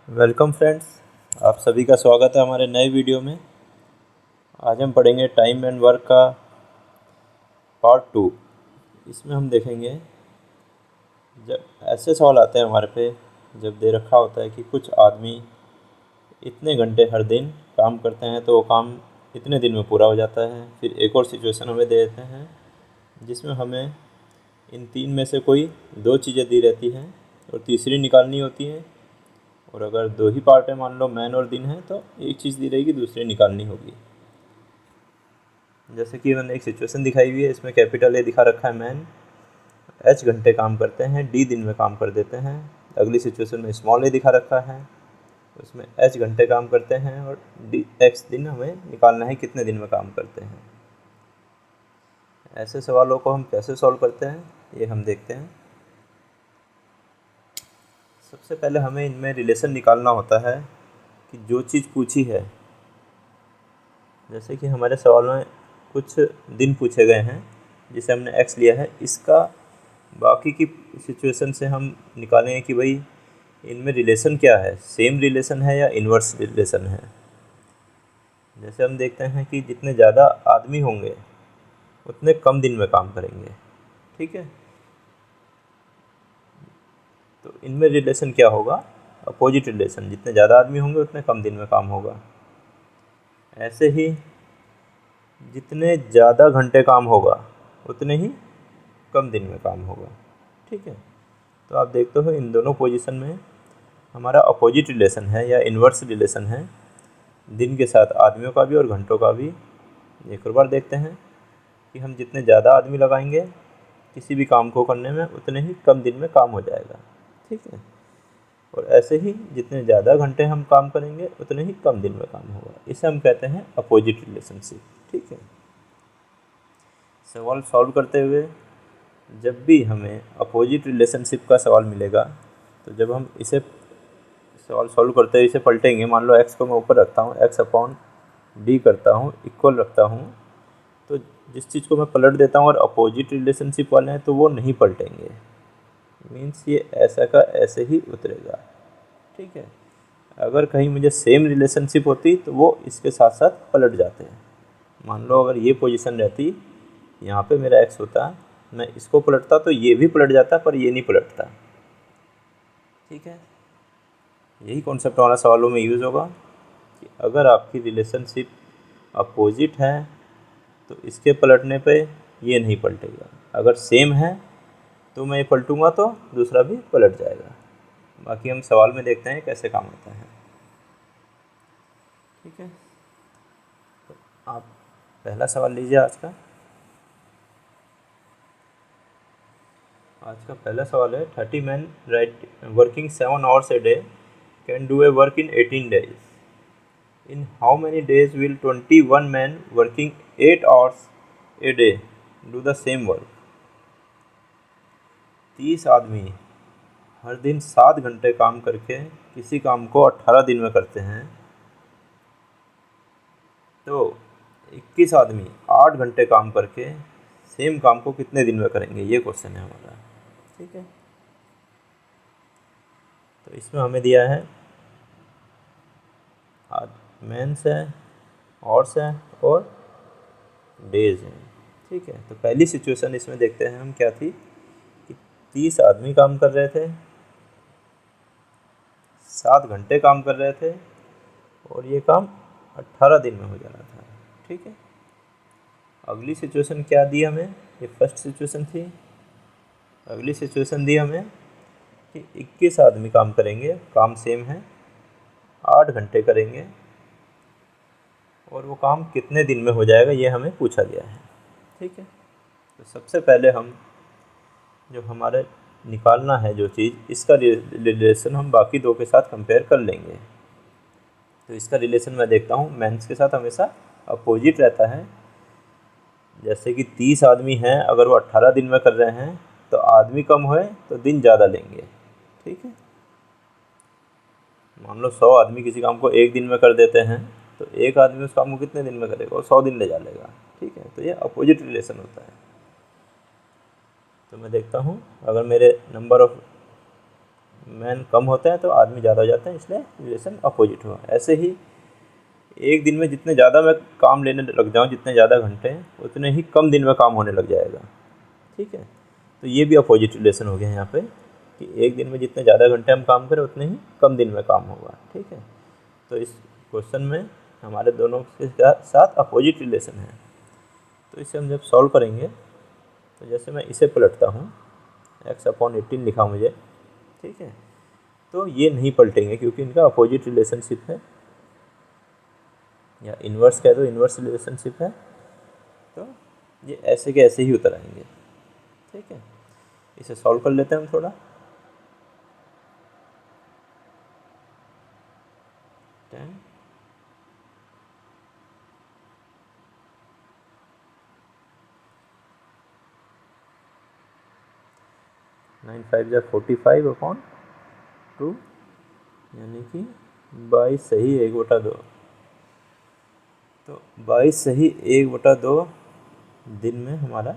Welcome friends, आप सभी का स्वागत है हमारे नए वीडियो में। आज हम पढ़ेंगे टाइम एंड वर्क का पार्ट 2। इसमें हम देखेंगे जब ऐसे सवाल आते हैं हमारे पे, जब दे रखा होता है कि कुछ आदमी इतने घंटे हर दिन काम करते हैं तो वो काम इतने दिन में पूरा हो जाता है। फिर एक और सिचुएशन हमें दे देते हैं जिसमें हमें इन तीन में से कोई दो चीज़ें दी रहती हैं और तीसरी निकालनी होती है। और अगर दो ही पार्ट है, मान लो मैन और दिन है, तो एक चीज़ दी रहेगी, दूसरी निकालनी होगी। जैसे कि मैंने एक सिचुएशन दिखाई हुई है, इसमें कैपिटल ए दिखा रखा है मैन एच घंटे काम करते हैं, डी दिन में काम कर देते हैं। अगली सिचुएशन में स्मॉल ए दिखा रखा है, उसमें एच घंटे काम करते हैं और डी एक्स दिन हमें निकालना है कितने दिन में काम करते हैं। ऐसे सवालों को हम कैसे सॉल्व करते हैं ये हम देखते हैं। सबसे पहले हमें इनमें रिलेशन निकालना होता है कि जो चीज़ पूछी है, जैसे कि हमारे सवाल में कुछ दिन पूछे गए हैं जिसे हमने एक्स लिया है, इसका बाकी की सिचुएशन से हम निकालेंगे कि भाई इनमें रिलेशन क्या है, सेम रिलेशन है या इन्वर्स रिलेशन है। जैसे हम देखते हैं कि जितने ज़्यादा आदमी होंगे उतने कम दिन में काम करेंगे, ठीक है। तो इनमें रिलेशन क्या होगा, अपोजिट रिलेशन, जितने ज़्यादा आदमी होंगे उतने कम दिन में काम होगा। ऐसे ही जितने ज़्यादा घंटे काम होगा उतने ही कम दिन में काम होगा, ठीक है। तो आप देखते हो इन दोनों पोजीशन में हमारा अपोजिट रिलेशन है या इन्वर्स रिलेशन है, दिन के साथ आदमियों का भी और घंटों का भी। एक और बार देखते हैं कि हम जितने ज़्यादा आदमी लगाएंगे किसी भी काम को करने में उतने ही कम दिन में काम हो जाएगा, ठीक है। और ऐसे ही जितने ज़्यादा घंटे हम काम करेंगे उतने ही कम दिन में काम होगा। इसे हम कहते हैं अपोजिट रिलेशनशिप, ठीक है। सवाल सॉल्व करते हुए जब भी हमें अपोजिट रिलेशनशिप का सवाल मिलेगा, तो जब हम इसे सवाल सॉल्व करते हुए इसे पलटेंगे, मान लो एक्स को मैं ऊपर रखता हूँ, एक्स अपॉन डी करता हूँ, इक्वल रखता हूँ, तो जिस चीज़ को मैं पलट देता हूँ और अपोजिट रिलेशनशिप वाले हैं तो वो नहीं पलटेंगे। मीन्स ये ऐसा का ऐसे ही उतरेगा, ठीक है। अगर कहीं मुझे सेम रिलेशनशिप होती तो वो इसके साथ साथ पलट जाते हैं। मान लो अगर ये पोजीशन रहती, यहाँ पे मेरा एक्स होता, मैं इसको पलटता तो ये भी पलट जाता, पर ये नहीं पलटता, ठीक है। यही कॉन्सेप्ट हमारा सवालों में यूज़ होगा कि अगर आपकी रिलेशनशिप अपोजिट है तो इसके पलटने पे ये नहीं पलटेगा, अगर सेम है तो मैं ये पलटूंगा तो दूसरा भी पलट जाएगा। बाकी हम सवाल में देखते हैं कैसे काम होता है, ठीक है। तो आप पहला सवाल लीजिए आज का पहला सवाल है 30 man right working 7 hours a day can do a work in 18 days. In how many days will 21 men working 8 hours a day do the same work? 30 आदमी हर दिन 7 घंटे काम करके किसी काम को 18 दिन में करते हैं, तो 21 आदमी 8 घंटे काम करके सेम काम को कितने दिन में करेंगे, ये क्वेश्चन है हमारा, ठीक है। तो इसमें हमें दिया है मेंस है, हॉर्स है और डेज हैं, ठीक है। तो पहली सिचुएशन इसमें देखते हैं हम क्या थी कि 30 आदमी काम कर रहे थे, 7 घंटे काम कर रहे थे और ये काम 18 दिन में हो जाना था, ठीक है। अगली सिचुएशन क्या दी हमें, ये फर्स्ट सिचुएशन थी। अगली सिचुएशन दी हमें कि 21 आदमी काम करेंगे, काम सेम है, 8 घंटे करेंगे और वो काम कितने दिन में हो जाएगा ये हमें पूछा गया है, ठीक है। तो सबसे पहले हम जो हमारे निकालना है जो चीज़, इसका रिलेशन हम बाकी दो के साथ कंपेयर कर लेंगे। तो इसका रिलेशन मैं देखता हूँ मेंस के साथ हमेशा अपोजिट रहता है। जैसे कि 30 आदमी हैं, अगर वो 18 दिन में कर रहे हैं तो आदमी कम होए तो दिन ज़्यादा लेंगे, ठीक है। मान लो 100 आदमी किसी काम को एक दिन में कर देते हैं तो एक आदमी उस काम को कितने दिन में करेगा, वो 100 दिन ले जा लेगा, ठीक है। तो ये अपोजिट रिलेशन होता है। तो मैं देखता हूँ अगर मेरे नंबर ऑफ मैन कम होते हैं तो आदमी ज़्यादा हो जाते हैं, इसलिए रिलेशन अपोजिट हुआ। ऐसे ही एक दिन में जितने ज़्यादा मैं काम लेने लग जाऊँ, जितने ज़्यादा घंटे, उतने ही कम दिन में काम होने लग जाएगा। ठीक है, तो ये भी अपोजिट रिलेशन हो गया यहाँ पे कि एक दिन में जितने ज़्यादा घंटे हम काम करें उतने ही कम दिन में काम होगा। ठीक है, तो इस क्वेश्चन में हमारे दोनों के साथ अपोजिट रिलेशन है। तो इसे हम जब सॉल्व करेंगे तो जैसे मैं इसे पलटता हूँ, x/18 लिखा मुझे, ठीक है, तो ये नहीं पलटेंगे क्योंकि इनका अपोजिट रिलेशनशिप है, या इन्वर्स कह दो, इन्वर्स रिलेशनशिप है। तो ये ऐसे के ऐसे ही उतर आएंगे। ठीक है, इसे सॉल्व कर लेते हैं हम थोड़ा। 10 9 5 45/2, यानी कि 22 सही 1/2। तो 22 सही 1/2 दिन में हमारा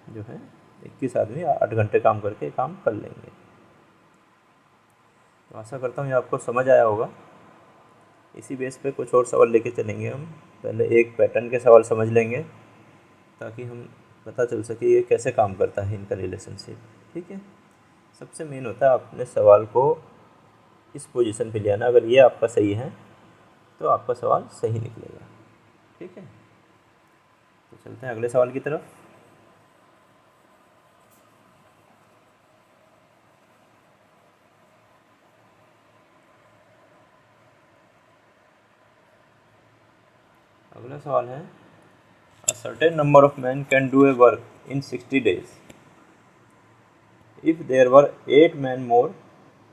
जो है 21 आदमी 8 घंटे काम करके काम कर लेंगे। तो आशा करता हूँ ये आपको समझ आया होगा। इसी बेस पे कुछ और सवाल लेके चलेंगे हम। पहले एक पैटर्न के सवाल समझ लेंगे ताकि हम पता चल सके ये कैसे काम करता है इनका रिलेशनशिप। ठीक है, सबसे मेन होता है अपने सवाल को इस पोजीशन पे ले आना। अगर ये आपका सही है तो आपका सवाल सही निकलेगा। ठीक है, तो चलते हैं अगले सवाल की तरफ। अगला सवाल है, A certain number of men can do a work in 60 days. If there were 8 men more,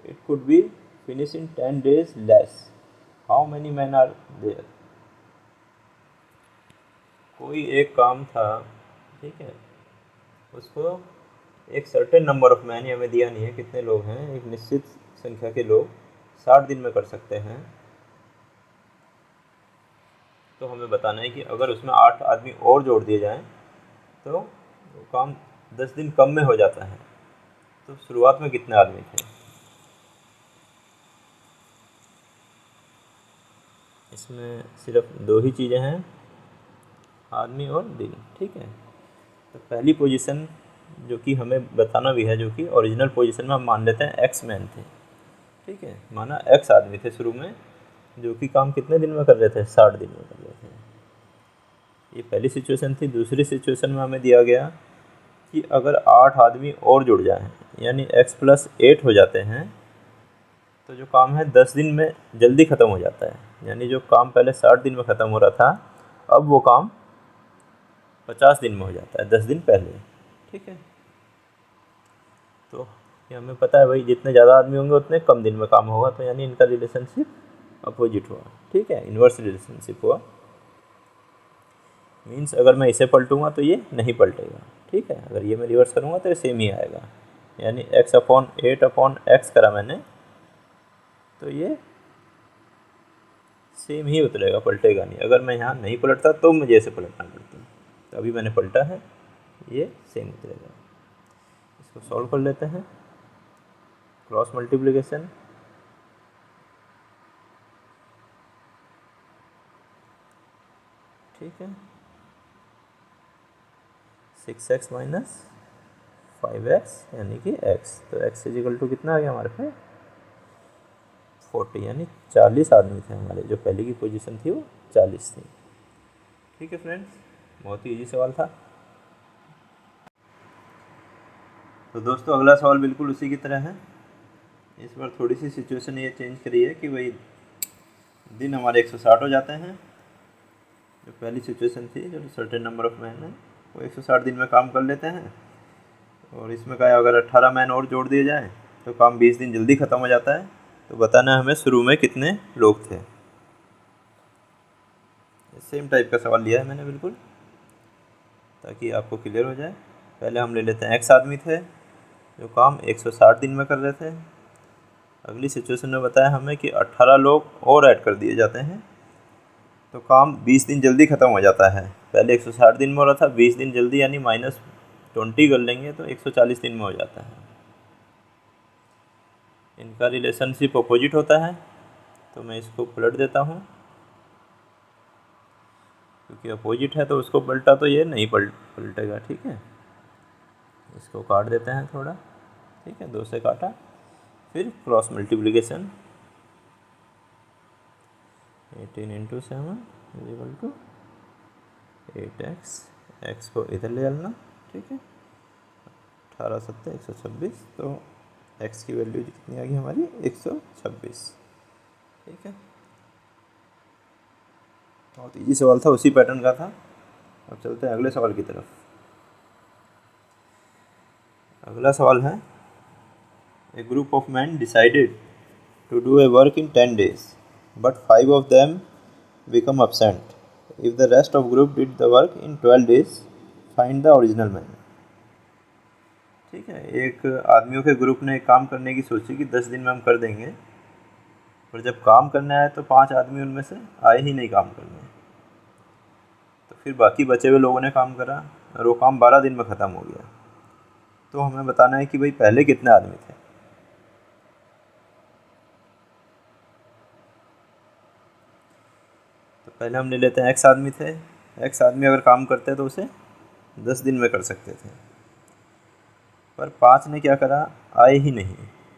it could be finished in 10 days less. How many men are there? कोई एक काम था, ठीक है, उसको एक सर्टेन नंबर ऑफ मैन, हमें दिया नहीं है कितने लोग हैं, एक निश्चित संख्या के लोग 60 दिन में कर सकते हैं। तो हमें बताना है कि अगर उसमें 8 आदमी और जोड़ दिए जाएं तो वो काम 10 दिन कम में हो जाता है। तो शुरुआत में कितने आदमी थे? इसमें सिर्फ 2 ही चीज़ें हैं, आदमी और दिन। ठीक है, तो पहली पोजीशन जो कि हमें बताना भी है, जो कि ओरिजिनल पोजीशन में हम मान लेते हैं एक्स मैन थे। ठीक है, माना एक्स आदमी थे शुरू में, जो कि काम कितने दिन में कर रहे थे? 60 दिन में कर रहे थे। ये पहली सिचुएशन थी। दूसरी सिचुएशन में हमें दिया गया कि अगर 8 आदमी और जुड़ जाएं, यानी x + 8 हो जाते हैं, तो जो काम है 10 दिन में जल्दी ख़त्म हो जाता है। यानी जो काम पहले 60 दिन में ख़त्म हो रहा था, अब वो काम 50 दिन में हो जाता है, 10 दिन पहले। ठीक है, तो ये हमें पता है भाई, जितने ज़्यादा आदमी होंगे उतने कम दिन में काम होगा। तो यानी इनका रिलेशनशिप अपोजिट हुआ। ठीक है, इन्वर्स रिलेशनशिप हुआ। मीन्स अगर मैं इसे पलटूंगा तो ये नहीं पलटेगा। ठीक है, अगर ये मैं रिवर्स करूँगा तो ये सेम ही आएगा। यानी x/8/x करा मैंने, तो ये सेम ही उतरेगा, पलटेगा नहीं। अगर मैं यहाँ नहीं पलटता तो मुझे इसे पलटना पड़ता, तो अभी मैंने पलटा है, ये सेम उतरेगा। इसको सॉल्व कर लेते हैं। क्रॉस मल्टीप्लिकेशन, ठीक है, 6x - 5x यानी कि x, तो x = कितना आ गया हमारे पे? 40, यानी 40 आदमी थे हमारे। जो पहले की पोजीशन थी वो 40 थी। ठीक है फ्रेंड्स, बहुत ही इजी सवाल था। तो दोस्तों अगला सवाल बिल्कुल उसी की तरह है। इस बार थोड़ी सी सिचुएशन ये चेंज करी है कि भाई दिन हमारे 160 हो जाते हैं। जो पहली सिचुएशन थी, जो सर्टेन नंबर ऑफ मैन है, वो 160 दिन में काम कर लेते हैं। और इसमें क्या है, अगर 18 मैन और जोड़ दिए जाएँ तो काम 20 दिन जल्दी ख़त्म हो जाता है। तो बताना हमें शुरू में कितने लोग थे। सेम टाइप का सवाल लिया है मैंने बिल्कुल, ताकि आपको क्लियर हो जाए। पहले हम ले लेते हैं x आदमी थे जो काम 160 दिन में कर रहे थे। अगली सिचुएशन में बताया हमें कि 18 लोग और ऐड कर दिए जाते हैं, तो काम 20 दिन जल्दी ख़त्म हो जाता है। पहले 160 दिन में हो रहा था, 20 दिन जल्दी, यानी -20 कर लेंगे तो 140 दिन में हो जाता है। इनका रिलेशनशिप अपोजिट होता है, तो मैं इसको पलट देता हूँ, क्योंकि अपोजिट है तो उसको पलटा तो ये नहीं पलटेगा। ठीक है, इसको काट देते हैं थोड़ा। ठीक है, 2 से काटा। फिर cross multiplication, 18 into 7 equal to 8x, x को इधर ले आना। ठीक है, 18 7 126, तो x की वैल्यू कितनी आ गई हमारी 126। ठीक है, बहुत ईजी सवाल था, उसी पैटर्न का था। अब चलते हैं अगले सवाल की तरफ। अगला सवाल है, a group of man decided to do a work in 10 days, but 5 of them become absent. If the rest of group did the work in 12 days, find the original man. ठीक है, एक आदमियों के ग्रुप ने एक काम करने की सोची कि 10 दिन में हम कर देंगे, पर जब काम करने आए तो 5 आदमी उनमें से आए ही नहीं काम करने। तो फिर बाकी बचे हुए लोगों ने काम करा और वो काम 12 दिन में ख़त्म हो गया। तो हमें बताना है कि भाई पहले कितने आदमी थे। तो पहले हम ले लेते हैं x आदमी थे। x आदमी अगर काम करते तो उसे 10 दिन में कर सकते थे, पर 5 ने क्या करा, आए ही नहीं।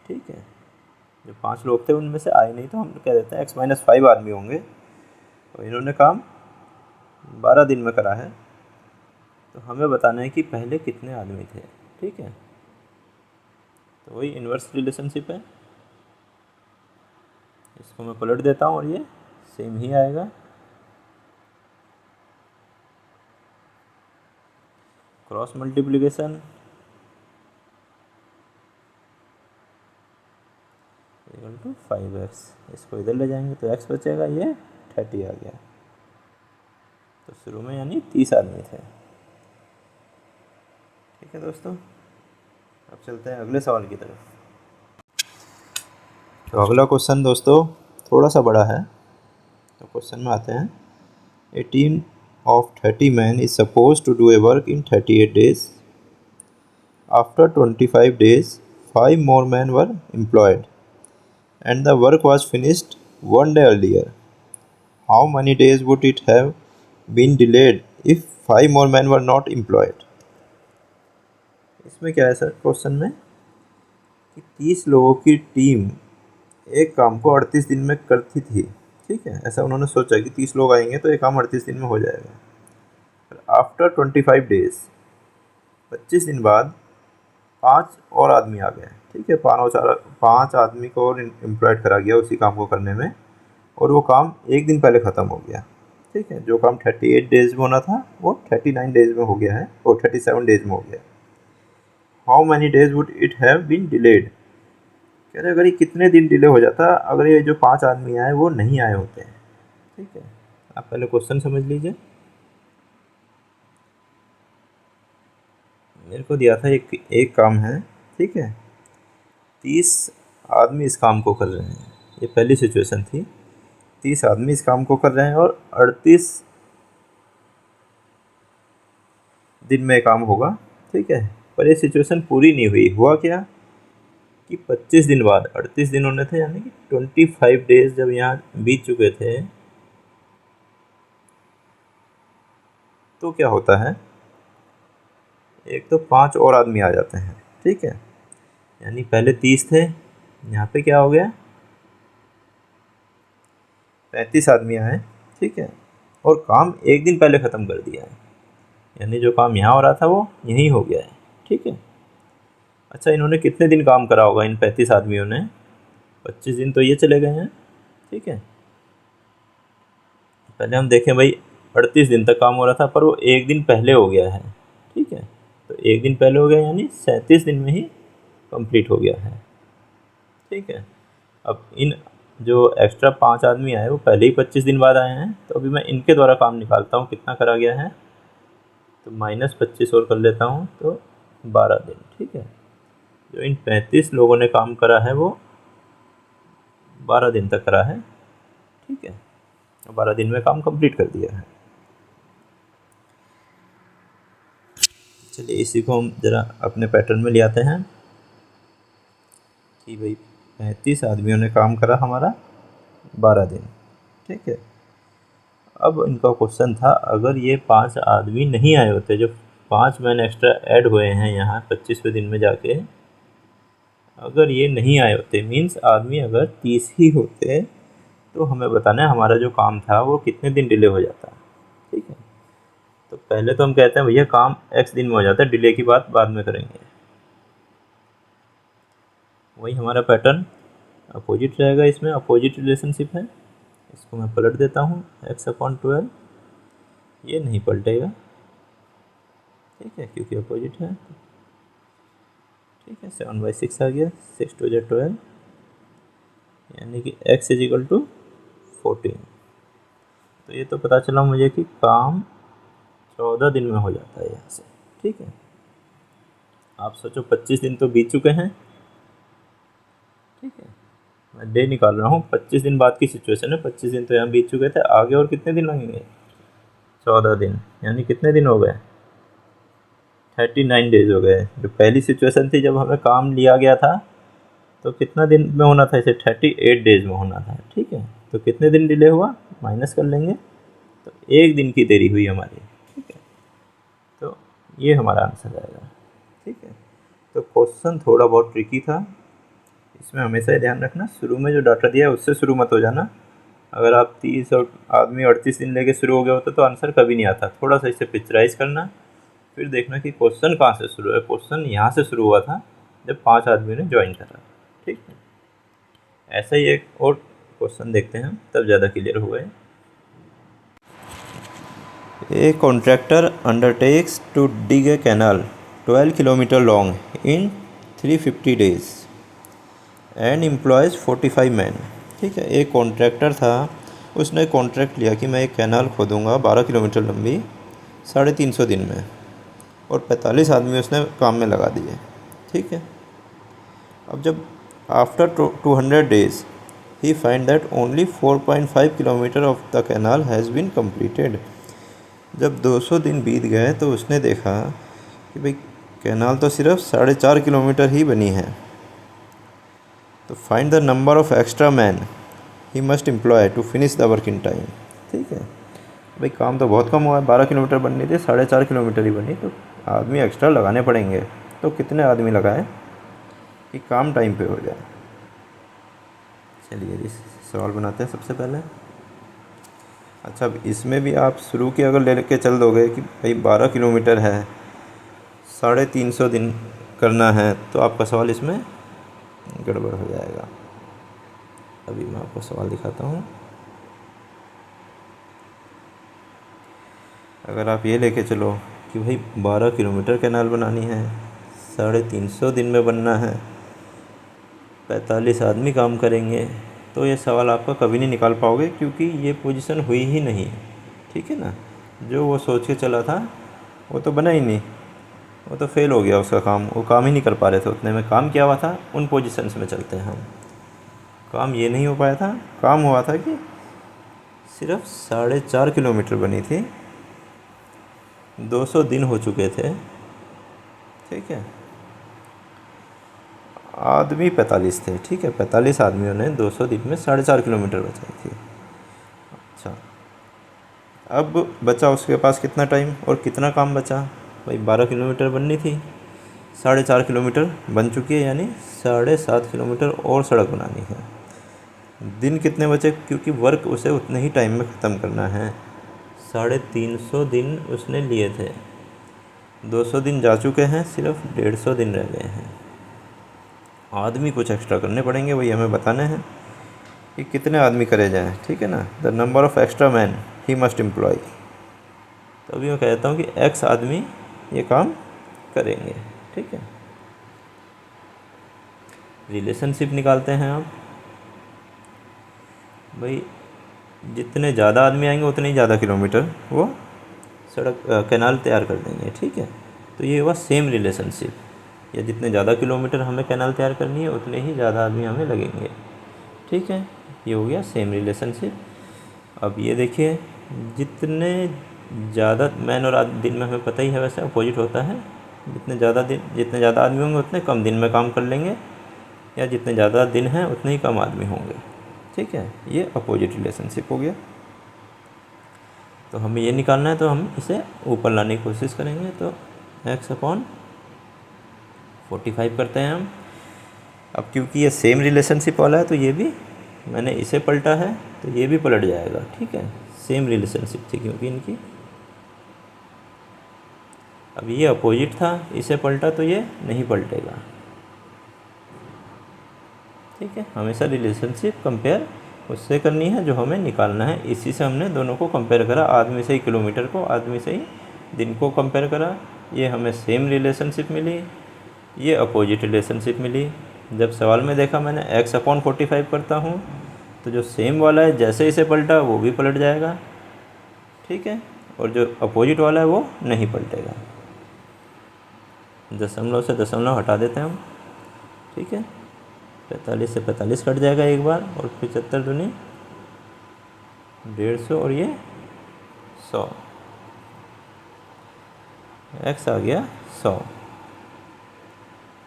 ठीक है, जो 5 लोग थे उनमें से आए नहीं, तो हम कह देते हैं x-5 आदमी होंगे, तो इन्होंने काम 12 दिन में करा है। तो हमें बताना है कि पहले कितने आदमी थे। ठीक है, तो वही इन्वर्स रिलेशनशिप है। इसको मैं पलट देता हूँ और ये सेम ही आएगा। Cross multiplication, equal to 5x, इसको इधर ले जाएंगे तो x बचेगा, ये 30 आ गया। तो शुरू में यानी 30 आदमी थे। ठीक है दोस्तों, अब चलते हैं अगले सवाल की तरफ। तो अगला क्वेश्चन दोस्तों थोड़ा सा बड़ा है, तो क्वेश्चन में आते हैं। ए team of 30 men is supposed to do a work in 38 days. After 25 days, 5 more men were employed, and the work was finished 1 day earlier. How many days would it have been delayed if 5 more men were not employed? इसमें क्या है sir question में कि 30 लोगों की team एक काम को 38 दिन में करती थी। ठीक है, ऐसा उन्होंने सोचा कि 30 लोग आएंगे तो ये काम 38 दिन में हो जाएगा। आफ्टर 25 डेज, 25 दिन बाद 5 और आदमी आ गए। ठीक है, 5 आदमी को और एम्प्लॉयड करा गया उसी काम को करने में, और वो काम एक दिन पहले ख़त्म हो गया। ठीक है, जो काम 38 डेज में होना था वो 39 डेज में हो गया है, और 37 डेज में हो गया। How many days would it have been delayed? कह रहे अगर ये कितने दिन डिले हो जाता अगर ये जो 5 आदमी आए वो नहीं आए होते हैं। ठीक है, आप पहले क्वेश्चन समझ लीजिए। मेरे को दिया था एक काम है। ठीक है, 30 आदमी इस काम को कर रहे हैं, ये पहली सिचुएशन थी। 30 आदमी इस काम को कर रहे हैं और 38 दिन में काम होगा। ठीक है, पर ये सिचुएशन पूरी नहीं हुई। हुआ क्या कि 25 दिन बाद, 38 दिन होने थे, यानी कि 25 डेज जब यहाँ बीत चुके थे, तो क्या होता है, एक तो 5 और आदमी आ जाते हैं। ठीक है, यानी पहले 30 थे, यहाँ पे क्या हो गया 35 आदमी आए। ठीक है, और काम एक दिन पहले ख़त्म कर दिया है, यानी जो काम यहाँ हो रहा था वो यहीं हो गया है। ठीक है, अच्छा इन्होंने कितने दिन काम करा होगा इन 35 आदमियों ने? 25 दिन तो ये चले गए हैं। ठीक है, पहले हम देखें भाई 38 दिन तक काम हो रहा था, पर वो एक दिन पहले हो गया है। ठीक है, तो एक दिन पहले हो गया यानी 37 दिन में ही कंप्लीट हो गया है। ठीक है, अब इन जो एक्स्ट्रा 5 आदमी आए वो पहले ही 25 दिन बाद आए हैं, तो अभी मैं इनके द्वारा काम निकालता हूँ कितना करा गया है। तो -25 और कर लेता हूँ, तो 12 दिन। ठीक है, जो इन 35 लोगों ने काम करा है वो 12 दिन तक करा है। ठीक है, 12 दिन में काम कंप्लीट कर दिया है। चलिए इसी को हम ज़रा अपने पैटर्न में ले आते हैं कि भाई 35 आदमियों ने काम करा हमारा 12 दिन। ठीक है, अब इनका क्वेश्चन था अगर ये 5 आदमी नहीं आए होते, जो 5 मैन एक्स्ट्रा ऐड हुए हैं यहाँ 25वें दिन में जाके, अगर ये नहीं आए होते मीन्स आदमी अगर 30 ही होते, तो हमें बताना है हमारा जो काम था वो कितने दिन डिले हो जाता। ठीक है, तो पहले तो हम कहते हैं भैया काम x दिन में हो जाता है, डिले की बात बाद में करेंगे। वही हमारा पैटर्न अपोजिट रहेगा, इसमें अपोजिट रिलेशनशिप है। इसको मैं पलट देता हूँ, x/12 ये नहीं पलटेगा। ठीक है, क्योंकि अपोजिट है। ठीक है, 7/6 आ गया, 6 2 12, यानी कि x = 14। तो ये तो पता चला मुझे कि काम 14 दिन में हो जाता है यहाँ से। ठीक है, आप सोचो 25 दिन तो बीत चुके हैं। ठीक है, मैं डे निकाल रहा हूँ, 25 दिन बाद की सिचुएशन है, 25 दिन तो यहाँ बीत चुके थे, आगे और कितने दिन लगेंगे? 14 दिन, यानी कितने दिन हो गए? 39 डेज हो गए। जो पहली सिचुएशन थी जब हमें काम लिया गया था तो कितना दिन में होना था इसे? 38 डेज में होना था। ठीक है, तो कितने दिन डिले हुआ माइनस कर लेंगे, तो 1 दिन की देरी हुई हमारी। ठीक है, तो ये हमारा आंसर आएगा। ठीक है, तो क्वेश्चन थोड़ा बहुत ट्रिकी था, इसमें हमेशा ही ध्यान रखना शुरू में जो डाटा दिया है उससे शुरू मत हो जाना। अगर आप 30 और आदमी 38 दिन लेके शुरू हो गए होते तो आंसर कभी नहीं आता। थोड़ा सा इसे पिक्चराइज करना, फिर देखना कि क्वेश्चन कहाँ से शुरू है। क्वेश्चन यहाँ से शुरू हुआ था जब 5 आदमियों ने ज्वाइन करा। ठीक है, ऐसा ही एक और क्वेश्चन देखते हैं, तब ज़्यादा क्लियर हो गए। A contractor undertakes to dig a canal 12 kilometre long in 350 days and employs 45 man. ठीक है, एक कॉन्ट्रैक्टर था, उसने कॉन्ट्रैक्ट लिया कि मैं एक कैनाल खोदूँगा 12 किलोमीटर लंबी 350 दिन में, और 45 आदमी उसने काम में लगा दिए। ठीक है, अब जब after 200 days he find that only 4.5 kilometre of the canal has been completed. जब 200 दिन बीत गए तो उसने देखा कि भाई कैनाल तो सिर्फ 4.5 किलोमीटर ही बनी है। तो find the number of extra man he must employ to finish the work in time. ठीक है, भाई काम तो बहुत कम हुआ है, 12 किलोमीटर बननी थी, 4.5 किलोमीटर ही बनी, तो आदमी एक्स्ट्रा लगाने पड़ेंगे। तो कितने आदमी लगाए कि काम टाइम पे हो जाए? चलिए इस सवाल बनाते हैं सबसे पहले। अच्छा, अब इसमें भी आप शुरू की अगर ले के चल दोगे कि भाई 12 किलोमीटर है, 350 दिन करना है, तो आपका सवाल इसमें गड़बड़ हो जाएगा। अभी मैं आपको सवाल दिखाता हूँ। अगर आप ये लेके चलो कि भाई 12 किलोमीटर कैनाल बनानी है, 350 दिन में बनना है, 45 आदमी काम करेंगे, तो ये सवाल आपका कभी नहीं निकाल पाओगे, क्योंकि ये पोजीशन हुई ही नहीं। ठीक है ना, जो वो सोच के चला था वो तो बना ही नहीं, वो तो फेल हो गया उसका काम, वो काम ही नहीं कर पा रहे थे उतने में। काम क्या हुआ था, उन पोजीशंस में चलते हैं हम, काम ये नहीं हो पाया था। काम हुआ था कि सिर्फ 4.5 किलोमीटर बनी थी, 200 दिन हो चुके थे। ठीक है, आदमी 45 थे। ठीक है, 45 आदमियों ने 200 दिन में 4.5 किलोमीटर बचाई थी। अच्छा, अब बचा उसके पास कितना टाइम और कितना काम बचा? भाई 12 किलोमीटर बननी थी, 4.5 किलोमीटर बन चुकी है, यानी 7.5 किलोमीटर और सड़क बनानी है। दिन कितने बचे? क्योंकि वर्क उसे उतने ही टाइम में ख़त्म करना है। 350 दिन उसने लिए थे, 200 दिन जा चुके हैं, सिर्फ 150 दिन रह गए हैं। आदमी कुछ एक्स्ट्रा करने पड़ेंगे, वही हमें बताने हैं कि कितने आदमी करे जाएं। ठीक है ना, the number of extra man he must employ. तो अभी मैं कहता हूँ कि एक्स आदमी ये काम करेंगे। ठीक है, रिलेशनशिप निकालते हैं आप। भाई जितने ज़्यादा आदमी आएंगे उतने ही ज़्यादा किलोमीटर वो सड़क कैनाल तैयार कर देंगे। ठीक है, तो ये हुआ सेम रिलेशनशिप, या जितने ज़्यादा किलोमीटर हमें कैनाल तैयार करनी है उतने ही ज़्यादा आदमी हमें लगेंगे। ठीक है, ये हो गया सेम रिलेशनशिप। अब ये देखिए, जितने ज़्यादा मैन और दिन में हमें पता ही है वैसे अपोजिट होता है। जितने ज़्यादा आदमी होंगे उतने कम दिन में काम कर लेंगे, या जितने ज़्यादा दिन हैं उतने ही कम आदमी होंगे। ठीक है, ये अपोजिट रिलेशनशिप हो गया। तो हमें ये निकालना है, तो हम इसे ऊपर लाने की कोशिश करेंगे। तो x/45 करते हैं हम। अब क्योंकि ये सेम रिलेशनशिप वाला है तो ये भी मैंने इसे पलटा है तो ये भी पलट जाएगा। ठीक है, सेम रिलेशनशिप थी क्योंकि इनकी। अब ये अपोजिट था, इसे पलटा तो ये नहीं पलटेगा। ठीक है, हमेशा रिलेशनशिप कंपेयर उससे करनी है जो हमें निकालना है। इसी से हमने दोनों को कंपेयर करा, आदमी से ही किलोमीटर को, आदमी से ही दिन को कंपेयर करा। ये हमें सेम रिलेशनशिप मिली, ये अपोजिट रिलेशनशिप मिली। जब सवाल में देखा मैंने x/45 करता हूँ तो जो सेम वाला है जैसे इसे पलटा वो भी पलट जाएगा। ठीक है, और जो अपोजिट वाला है वो नहीं पलटेगा। दशमलव से दशमलव हटा देते हैं हम। ठीक है, 45 से 45 कट जाएगा एक बार, और 75 दूनी 150 और ये 100, x आ गया 100।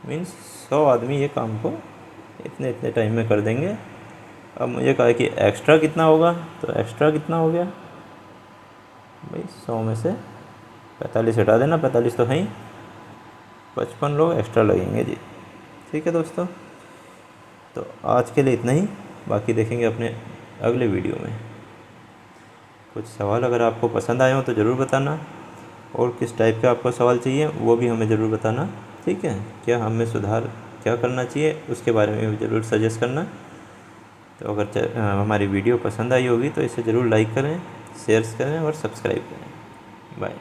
मीन्स 100 आदमी ये काम को इतने इतने टाइम में कर देंगे। अब मुझे कहा कि एक्स्ट्रा कितना होगा, तो एक्स्ट्रा कितना हो गया भाई, 100 में से 45 हटा देना, 45 तो है ही, 55 लोग एक्स्ट्रा लगेंगे जी। ठीक है दोस्तों, तो आज के लिए इतना ही, बाकी देखेंगे अपने अगले वीडियो में। कुछ सवाल अगर आपको पसंद आए हो तो ज़रूर बताना, और किस टाइप का आपको सवाल चाहिए वो भी हमें ज़रूर बताना। ठीक है, क्या हमें सुधार क्या करना चाहिए उसके बारे में भी ज़रूर सजेस्ट करना। तो अगर हमारी वीडियो पसंद आई होगी तो इसे ज़रूर लाइक करें, शेयर करें और सब्सक्राइब करें। बाय।